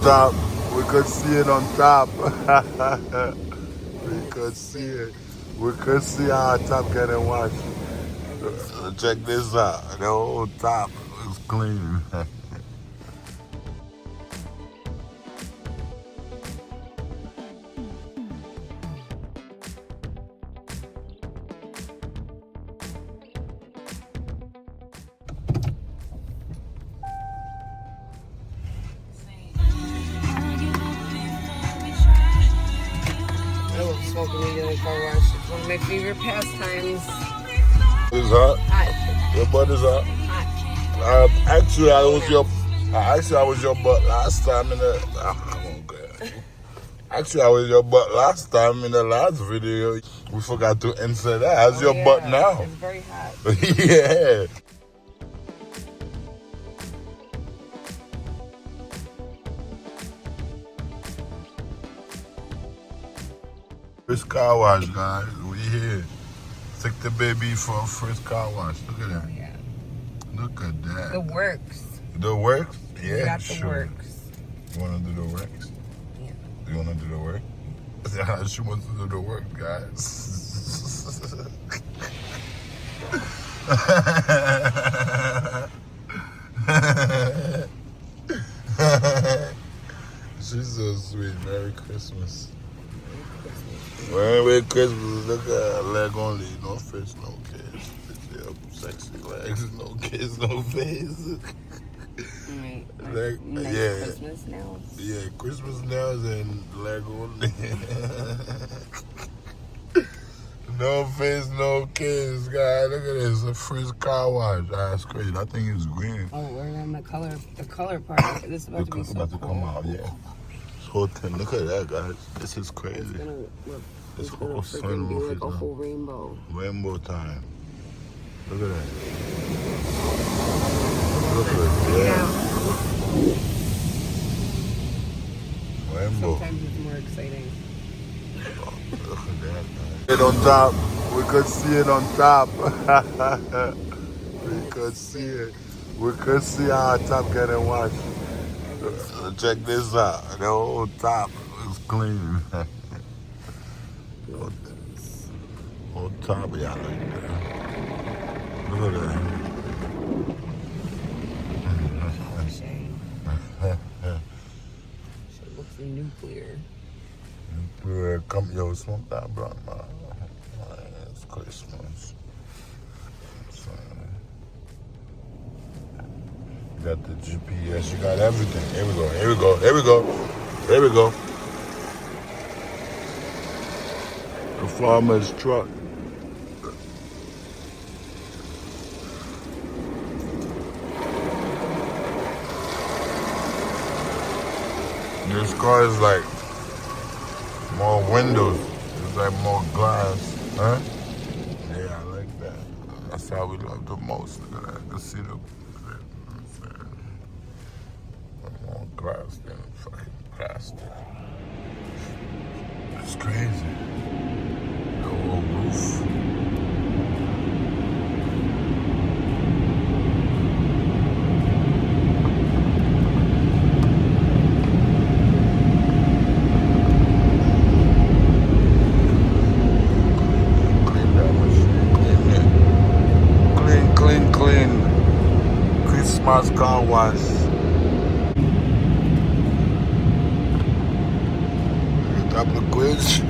Top, we could see it on top. We could see it. We could see our top getting washed. Check this out. The whole top is clean. I love smoking weed in the car wash. It's one of my favorite pastimes. It's hot. Hot. Your butt is hot. Hot. Actually, I was your butt last time in the. Okay. Actually, I was your butt last time in the last video. We forgot to insert that. How's your butt now? It's very hot. Yeah. First car wash, guys. We here. Take the baby for a first car wash. Look at that. Yeah. Look at that. The works. The works? Yeah, You got the sure. works. You want to do the works? Yeah. You want to do the work? Yeah, she wants to do the work, guys. She's so sweet. Merry Christmas. Merry Christmas. Look at her leg only. No face, no kids. Yeah, sexy legs. No kids, no face. Nice Yeah. Christmas nails. Yeah, Christmas nails and leg only. No face, no kids, guys. Look at this. The first car wash. That's crazy. I think it's green. Oh, we're in the color part. This is about to be so about to come cool. out, yeah. This whole thing. Look at that, guys. This is crazy. It's gonna look. This It's gonna whole freaking be sunroof like is a whole rainbow. rainbow time. Look at that. Look at it. Yeah. Rainbow. Sometimes it's more exciting. Look at that, guys. It on top. We could see it on top. We could see it. We could see our top getting washed. Check this out. The whole top is clean. Whole top, yeah, like that. Look at that. Shit looks nuclear. Come, yo, smoke that blunt, man. It's Christmas. So, you got the GPS, you got everything. Here we go, here we go, here we go, here we go. The farmer's truck. This car is like more windows. It's like more glass. Huh? Yeah, I like that. That's how we love the most. Look at that. You can see the more glass than fucking plastic. It's crazy. The whole roof. Christmas car wash. Top of the quiz.